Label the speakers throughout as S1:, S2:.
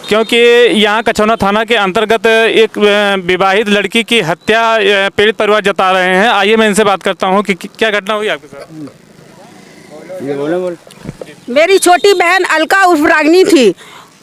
S1: क्योंकि यहाँ कछौना थाना के अंतर्गत एक विवाहित लड़की की हत्या पीड़ित परिवार जता रहे हैं। आइए मैं इनसे बात करता हूँ कि क्या घटना हुई आपके साथ।
S2: ये बोले।
S3: मेरी छोटी बहन अलका उर्फ रागिनी थी।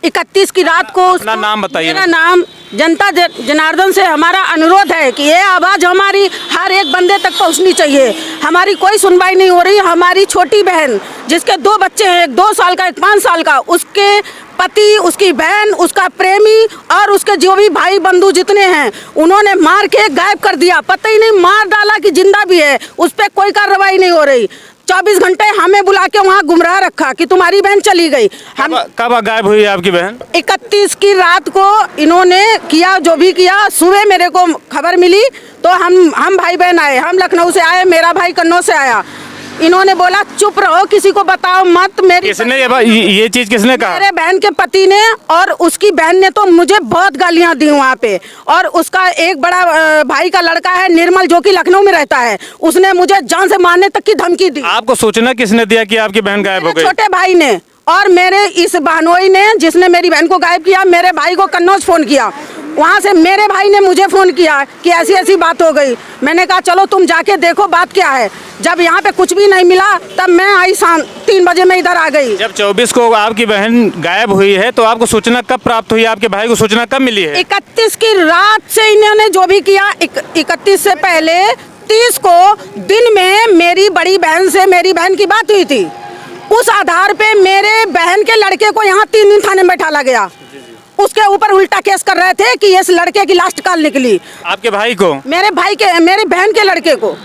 S3: 31 की रात को
S1: अपना नाम बताइए।
S3: मेरा नाम जनता जनार्दन से हमारा अनुरोध है कि ये आवाज़ हमारी हर एक बंदे तक पहुंचनी चाहिए। हमारी कोई सुनवाई नहीं हो रही। हमारी छोटी बहन जिसके 2 बच्चे हैं, एक 2 साल का, एक 5 साल का, उसके पति, उसकी बहन, उसका प्रेमी और उसके जो भी भाई बंधु जितने हैं उन्होंने मार के गायब कर दिया। पता ही नहीं मार डाला कि जिंदा भी है, उस पर कोई कार्रवाई नहीं हो रही। 24 घंटे हमें बुला के वहाँ गुमराह रखा कि तुम्हारी बहन चली गई। हम
S1: कब गायब हुई आपकी बहन?
S3: 31 की रात को इन्होंने किया जो भी किया। सुबह मेरे को खबर मिली तो हम भाई बहन आए। हम लखनऊ से आए, मेरा भाई कन्नौज से आया। इन्होंने बोला चुप रहो, किसी को बताओ मत।
S1: किसने ये चीज किसने कहा?
S3: मेरे बहन के पति ने, और उसकी बहन ने तो मुझे बहुत गालियां दी वहाँ पे। और उसका एक बड़ा भाई का लड़का है निर्मल, जो कि लखनऊ में रहता है, उसने मुझे जान से मारने तक की धमकी दी।
S1: आपको सूचना किसने दिया कि आपकी बहन गायब हो गई?
S3: छोटे भाई ने, और मेरे इस बहनोई ने, जिसने मेरी बहन को गायब किया, मेरे भाई को कन्नौज फोन किया। वहाँ से मेरे भाई ने मुझे फ़ोन किया कि ऐसी ऐसी बात हो गई। मैंने कहा चलो तुम जाके देखो बात क्या है। जब यहाँ पे कुछ भी नहीं मिला तब मैं आई शाम 3 बजे मैं इधर आ गई।
S1: जब 24 को आपकी बहन गायब हुई है तो आपको सूचना कब प्राप्त हुई? आपके भाई को सूचना कब मिली है?
S3: 31 की रात से इन्होंने जो भी किया, 31 से पहले 30 को दिन में मेरी बड़ी बहन से मेरी बहन की बात हुई थी। उस आधार पे मेरे बहन के लड़के को यहाँ 3 दिन थाने में बैठाला गया। उसके ऊपर उल्टा केस कर रहे थे कि इस लड़के की लास्ट कॉल निकली।
S1: आपके भाई को?
S3: मेरे बहन के लड़के को,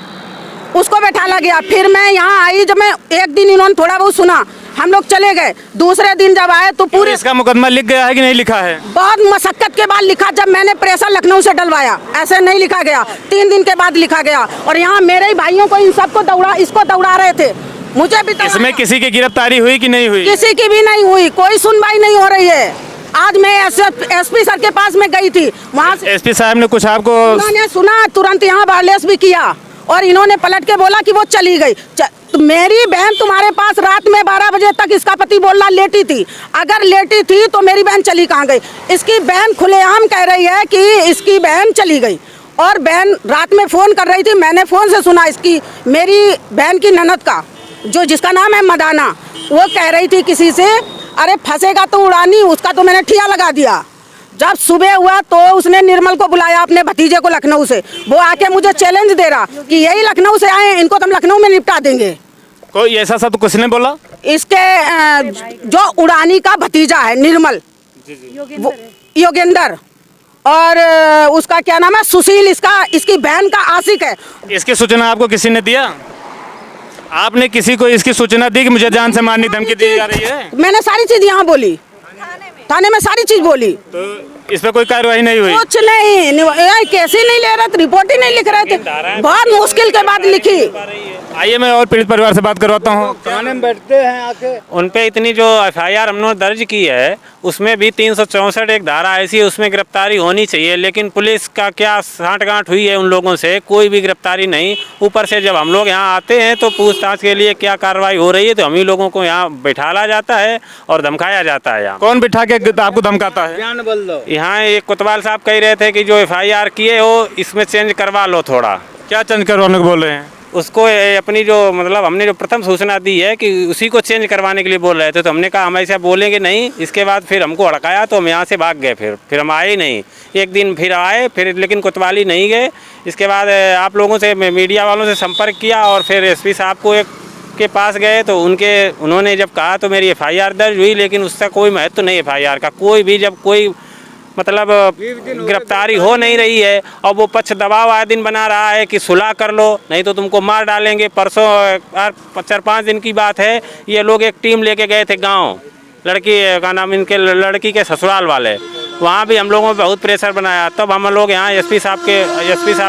S3: उसको बैठाला गया। फिर मैं यहाँ आई, जब मैं एक दिन इन्होंने थोड़ा बहुत सुना, हम लोग चले गए। दूसरे दिन जब आए तो पूरे
S1: इसका मुकदमा लिख गया है कि नहीं लिखा है?
S3: बहुत मशक्कत के बाद लिखा। जब मैंने प्रेशर लखनऊ से डलवाया, ऐसे नहीं लिखा गया। 3 दिन के बाद लिखा गया। और यहाँ मेरे ही भाइयों को, इन सबको इसको दौड़ा रहे थे। मुझे भी
S1: इसमें किसी की गिरफ्तारी हुई कि नहीं हुई?
S3: किसी की भी नहीं हुई। कोई सुनवाई नहीं हो रही है। आज मैं एसपी सर के पास में गई थी। वहाँ से
S1: एसपी साहब ने कुछ आपको?
S3: उन्होंने सुना, तुरंत यहाँ वायरलेस भी किया और इन्होंने पलट के बोला कि वो चली गई। तो मेरी बहन तुम्हारे पास रात में 12 बजे तक, इसका पति बोल रहा लेटी थी। अगर लेटी थी तो मेरी बहन चली कहाँ गई? इसकी बहन खुलेआम कह रही है कि इसकी बहन चली गई। और बहन रात में फ़ोन कर रही थी। मैंने फ़ोन से सुना, इसकी मेरी बहन की ननद का, जिसका नाम है मदाना, वो कह रही थी किसी से, अरे फंसेगा तो उड़ानी, उसका तो मैंने ठिया लगा दिया। जब सुबह हुआ तो उसने निर्मल को बुलाया, अपने भतीजे को लखनऊ से। वो आके मुझे चैलेंज दे रहा कि यही लखनऊ से आए, इनको तुम लखनऊ में निपटा देंगे।
S1: कोई ऐसा शब्द किसने बोला?
S3: इसके जो उड़ानी का भतीजा है निर्मल, योगेंद्र, और उसका क्या नाम है, सुशील, इसकी बहन का आशिक है।
S1: इसकी सूचना आपको किसी ने दिया? आपने किसी को इसकी सूचना दी कि मुझे जान से मारने की धमकी दी जा रही है?
S3: मैंने सारी चीज यहाँ बोली, थाने में सारी चीज बोली।
S1: तो इस पे कोई कार्रवाई नहीं हुई?
S3: कुछ नहीं, कैसे नहीं ले रहे थे, रिपोर्ट ही नहीं लिख रहे थे। बहुत मुश्किल के बाद लिखी।
S1: आइए मैं और पीड़ित परिवार से बात करवाता हूँ।
S2: थाने में बैठते हैं आके।
S4: उन पे इतनी जो एफआईआर हमने दर्ज की है उसमें भी 364 एक धारा ऐसी है, उसमें गिरफ्तारी होनी चाहिए। लेकिन पुलिस का क्या साठगांठ हुई है उन लोगों से, कोई भी गिरफ्तारी नहीं। ऊपर से जब हम लोग यहाँ आते हैं तो पूछताछ के लिए क्या कार्रवाई हो रही है तो हम ही लोगों को यहाँ बैठाला जाता है और धमकाया जाता है। यहाँ
S1: कौन बिठा के आपको धमकाता है?
S2: बयान बोल दो।
S4: यहाँ एक कोतवाल साहब कह रहे थे कि जो एफआईआर किए हो इसमें चेंज करवा लो थोड़ा।
S1: क्या चेंज करवाने को बोल रहे हैं?
S4: उसको अपनी जो मतलब हमने जो प्रथम सूचना दी है कि उसी को चेंज करवाने के लिए बोल रहे थे। तो हमने कहा हम ऐसा बोलेंगे नहीं। इसके बाद फिर हमको हड़काया तो हम यहाँ से भाग गए। फिर हम आए नहीं। एक दिन फिर आए, फिर लेकिन कोतवाली नहीं गए। इसके बाद आप लोगों से, मीडिया वालों से संपर्क किया और फिर एसपी साहब को के पास गए तो उन्होंने जब कहा तो मेरी एफआईआर दर्ज हुई। लेकिन उसका कोई महत्व नहीं एफआईआर का। कोई भी जब कोई मतलब गिरफ्तारी हो नहीं रही है और वो पक्ष दबाव आए दिन बना रहा है कि सुलह कर लो नहीं तो तुमको मार डालेंगे। परसों 4-5 दिन की बात है, ये लोग एक टीम लेके गए थे गांव, लड़की का नाम, इनके लड़की के ससुराल वाले। वहाँ भी हम लोगों पे बहुत प्रेशर बनाया। तब हम लोग यहाँ एसपी साहब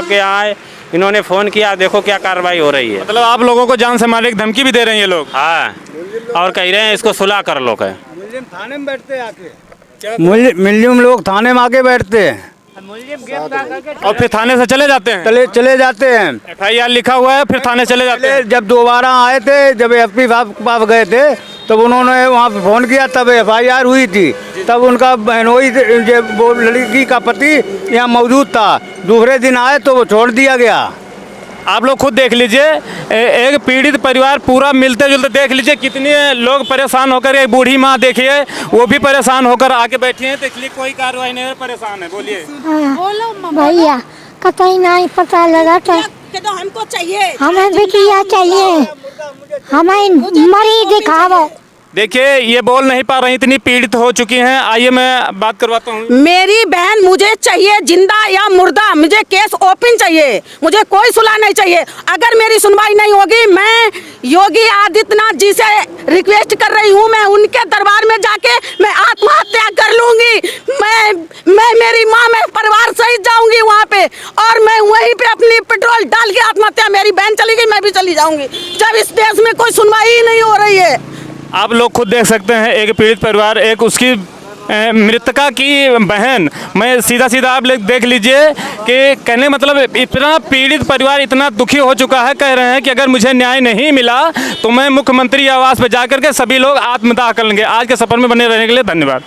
S4: के यहाँ आए। इन्होंने फ़ोन किया, देखो क्या कार्रवाई हो रही है।
S1: मतलब आप लोगों को जान से मारने की धमकी भी दे रहे हैं ये लोग?
S4: हाँ, और कह रहे हैं इसको सुलह कर लो। कह
S2: थाने में बैठते आके, मुल्जिम लोग थाने में आके बैठते हैं
S1: और फिर थाने से चले जाते हैं?
S2: चले जाते हैं।
S1: एफआईआर लिखा हुआ है, फिर थाने चले जाते हैं?
S2: जब दोबारा आए थे, जब एसपी साहब के पास गए थे तब उन्होंने वहाँ पे फ़ोन किया, तब FIR हुई थी। तब उनका बहनोई वो लड़की का पति यहाँ मौजूद था। दूसरे दिन आए तो वो छोड़ दिया गया।
S1: आप लोग खुद देख लीजिए, एक पीड़ित परिवार पूरा मिलते जुलते, देख लीजिए कितने लोग परेशान होकर, एक बूढ़ी माँ देखिए वो भी परेशान होकर आके बैठी हैं। देख लीजिए कोई कार्रवाई नहीं है, परेशान है। बोलिए
S5: भैया कतई नहीं पता लगा था,
S3: तो हमको चाहिए,
S5: हमें बिटिया चाहिए, हमें मरी दिखावो।
S1: देखिए ये बोल नहीं पा रही, इतनी पीड़ित हो चुकी हैं। आइए मैं बात करवाता हूँ।
S3: मेरी बहन मुझे चाहिए, जिंदा या मुर्दा, मुझे केस ओपन चाहिए, मुझे कोई सुलह नहीं चाहिए। अगर मेरी सुनवाई नहीं होगी, मैं योगी आदित्यनाथ जी से रिक्वेस्ट कर रही हूँ, मैं उनके दरबार में जाके मैं आत्महत्या कर लूंगी। मैं मेरी माँ, मैं परिवार सहित जाऊंगी वहाँ पे, और मैं वहीं पे अपनी पेट्रोल डाल के आत्महत्या, मेरी बहन चली गई, मैं भी चली जाऊंगी, जब इस देश में कोई सुनवाई ही नहीं हो रही है।
S1: आप लोग खुद देख सकते हैं, एक पीड़ित परिवार, एक उसकी मृतका की बहन। मैं सीधा सीधा आप लोग देख लीजिए कि कहने मतलब इतना पीड़ित परिवार इतना दुखी हो चुका है, कह रहे हैं कि अगर मुझे न्याय नहीं मिला तो मैं मुख्यमंत्री आवास पर जाकर के सभी लोग आत्मदाह कर लेंगे। आज के सफर में बने रहने के लिए धन्यवाद।